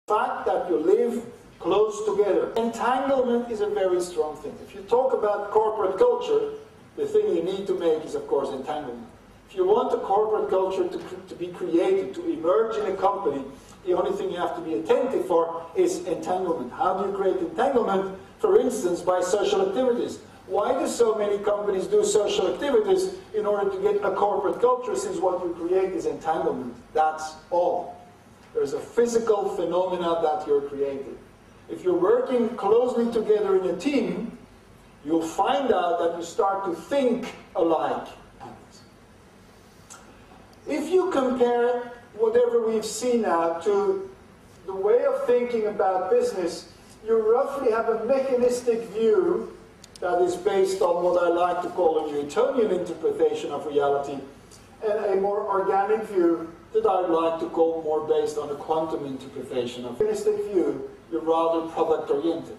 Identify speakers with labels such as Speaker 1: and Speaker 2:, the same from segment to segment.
Speaker 1: fact that you live close together. Entanglement is a very strong thing. If you talk about corporate culture, the thing you need to make is, of course, entanglement. If you want a corporate culture to be created, to emerge in a company, the only thing you have to be attentive for is entanglement. How do you create entanglement? For instance, by social activities. Why do so many companies do social activities in order to get a corporate culture, since what you create is entanglement? That's all. There's a physical phenomena that you're creating. If you're working closely together in a team, you'll find out that you start to think alike. If you compare whatever we've seen now to the way of thinking about business, you roughly have a mechanistic view that is based on what I like to call a Newtonian interpretation of reality, and a more organic view that I'd like to call more based on a quantum interpretation of mechanistic view. You're rather product-oriented.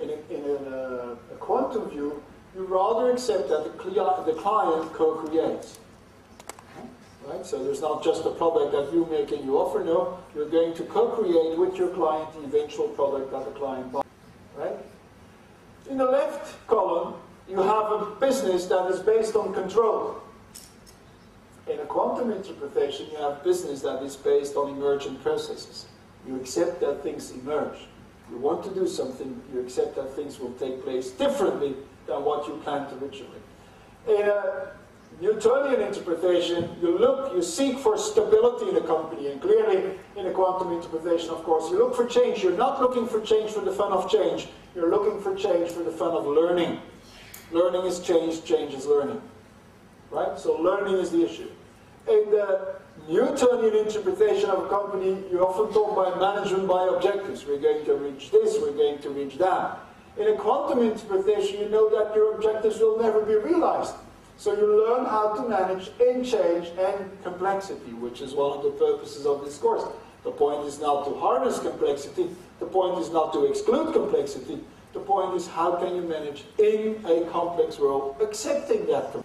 Speaker 1: In a quantum view, you rather accept that the client co-creates. Right? So there's not just a product that you make and you offer. No, you're going to co-create with your client the eventual product that the client buys. Right? In the left column, you have a business that is based on control. In a quantum interpretation, you have business that is based on emergent processes. You accept that things emerge. You want to do something, you accept that things will take place differently than what you planned originally. In a Newtonian interpretation, you seek for stability in a company, and clearly in a quantum interpretation, of course, you look for change. You're not looking for change for the fun of change. You're looking for change for the fun of learning. Learning is change, change is learning. Right? So learning is the issue. In the Newtonian interpretation of a company, you often talk about management by objectives. We're going to reach this, we're going to reach that. In a quantum interpretation, you know that your objectives will never be realized. So you learn how to manage in change and complexity, which is one of the purposes of this course. The point is not to harness complexity. The point is not to exclude complexity. The point is, how can you manage in a complex world, accepting that complexity.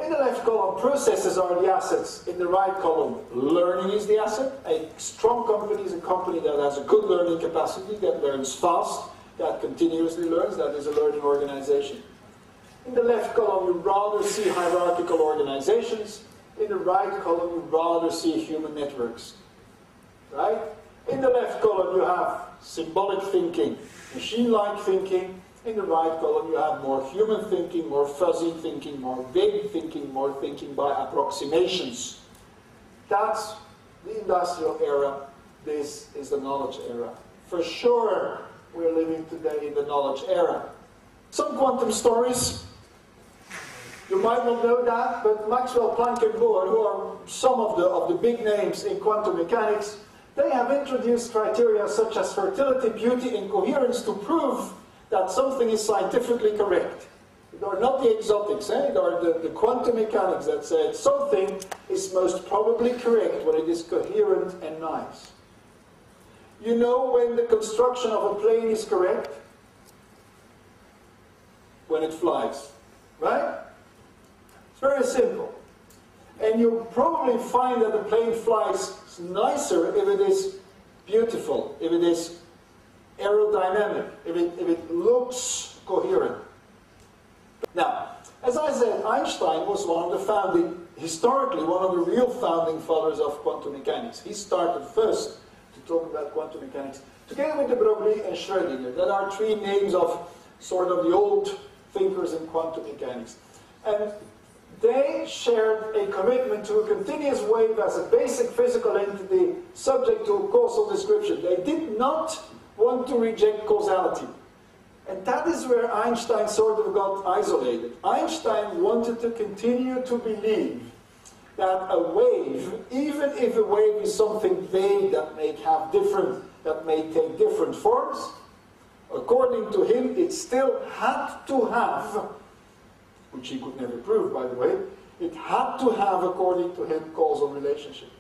Speaker 1: In the left column, processes are the assets. In the right column, learning is the asset. A strong company is a company that has a good learning capacity, that learns fast, that continuously learns, that is a learning organization. In the left column, you rather see hierarchical organizations. In the right column, you rather see human networks. Right? In the left column, you have symbolic thinking, machine-like thinking. In the right column, you have more human thinking, more fuzzy thinking, more vague thinking, more thinking by approximations. That's the industrial era. This is the knowledge era. For sure, we're living today in the knowledge era. Some quantum stories. You might not know that, but Maxwell, Planck, and Bohr, who are some of the big names in quantum mechanics, they have introduced criteria such as fertility, beauty, and coherence to prove that something is scientifically correct. It are not the exotics, it are the quantum mechanics that say something is most probably correct when it is coherent and nice. You know when the construction of a plane is correct? When it flies, right? It's very simple. And you'll probably find that the plane flies nicer if it is beautiful, if it is aerodynamic, if it looks coherent. Now, as I said, Einstein was historically one of the real founding fathers of quantum mechanics. He started first to talk about quantum mechanics, together with de Broglie and Schrödinger. That are three names of sort of the old thinkers in quantum mechanics. And they shared a commitment to a continuous wave as a basic physical entity subject to a causal description. They did not want to reject causality. And that is where Einstein sort of got isolated. Einstein wanted to continue to believe that a wave, even if a wave is something vague that may take different forms, according to him, it still had to have, which he could never prove, by the way, it had to have, according to him, causal relationship.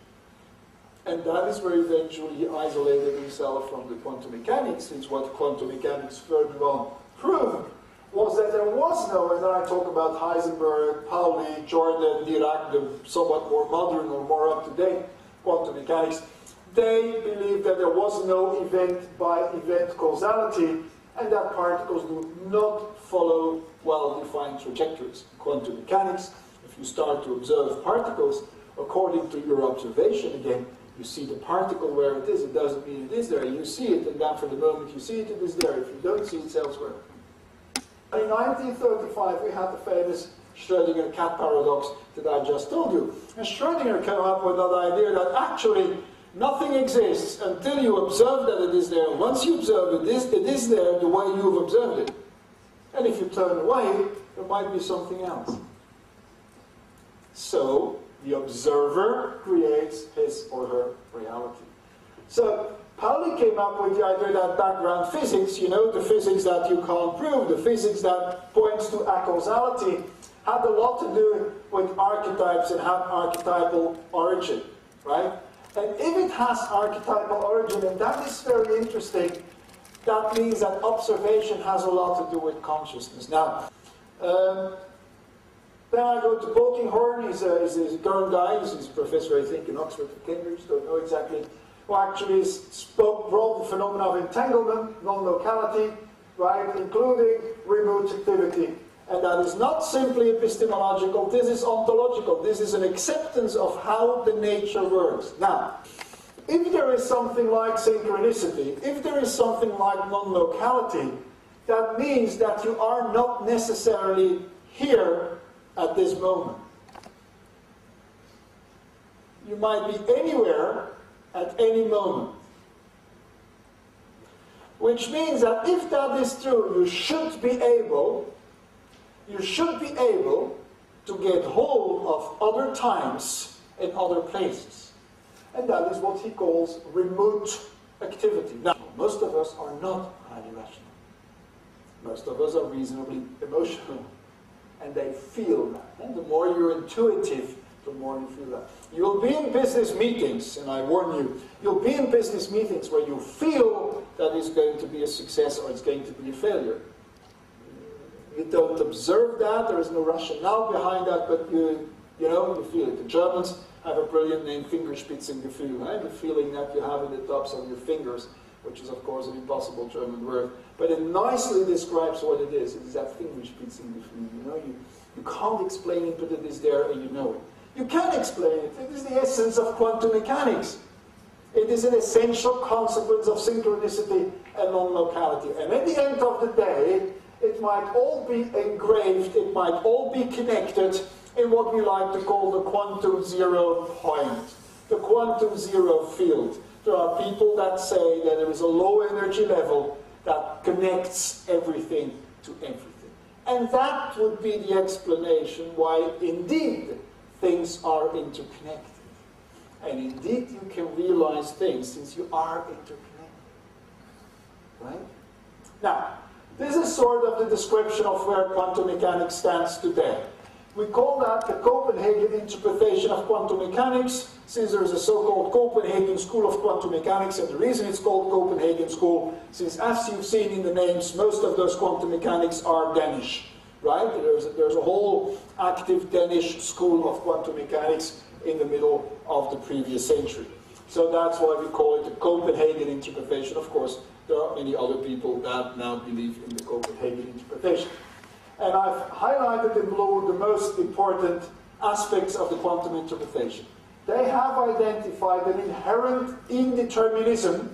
Speaker 1: And that is where eventually he isolated himself from the quantum mechanics, since what quantum mechanics further on proved was that there was no, and I talk about Heisenberg, Pauli, Jordan, Dirac, the somewhat more modern or more up-to-date quantum mechanics, they believed that there was no event-by-event causality, and that particles do not follow well-defined trajectories. Quantum mechanics, if you start to observe particles according to your observation, again, you see the particle where it is, it doesn't mean it is there. You see it, and then for the moment you see it, it is there. If you don't see it, it's elsewhere. In 1935, we had the famous Schrödinger cat paradox that I just told you. And Schrödinger came up with that idea that actually nothing exists until you observe that it is there. Once you observe it is there the way you've observed it. And if you turn away, there might be something else. So, the observer creates his or her reality. So, Pauli came up with the idea that background physics, you know, the physics that you can't prove, the physics that points to acausality, had a lot to do with archetypes and had archetypal origin, right? And if it has archetypal origin, and that is very interesting, that means that observation has a lot to do with consciousness. Now, then I go to Polkinghorne. He's a current guy. He's a professor, I think, in Oxford or Cambridge, don't know exactly, who actually brought the phenomena of entanglement, non-locality, right, including remote activity. And that is not simply epistemological, this is ontological. This is an acceptance of how the nature works. Now, if there is something like synchronicity, if there is something like non-locality, that means that you are not necessarily here at this moment. You might be anywhere at any moment. Which means that if that is true, you should be able to get hold of other times and other places. And that is what he calls remote activity. Now, most of us are not highly rational. Most of us are reasonably emotional. And they feel that. And the more you're intuitive, the more you feel that. You'll be in business meetings, and I warn you, you'll be in business meetings where you feel that it's going to be a success or it's going to be a failure. You don't observe that, there is no rationale behind that, but you feel it. The Germans have a brilliant name, Fingerspitzengefühl, right? The feeling that you have in the tops of your fingers, which is of course an impossible German word, but it nicely describes what it is. It is that Fingerspitzengefühl, you know, you can't explain it, but it is there and you know it. You can explain it. It is the essence of quantum mechanics. It is an essential consequence of synchronicity and non-locality. And at the end of the day, it might all be engraved, it might all be connected in what we like to call the quantum zero point, the quantum zero field. There are people that say that there is a low energy level that connects everything to everything. And that would be the explanation why indeed things are interconnected. And indeed you can realize things since you are interconnected. Right? Now, this is sort of the description of where quantum mechanics stands today. We call that the Copenhagen interpretation of quantum mechanics, since there is a so-called Copenhagen School of Quantum Mechanics, and the reason it's called Copenhagen School, since as you've seen in the names, most of those quantum mechanics are Danish, right? There's a whole active Danish school of quantum mechanics in the middle of the previous century. So that's why we call it the Copenhagen interpretation. Of course, there are many other people that now believe in the Copenhagen interpretation. And I've highlighted in blue the most important aspects of the quantum interpretation. They have identified an inherent indeterminism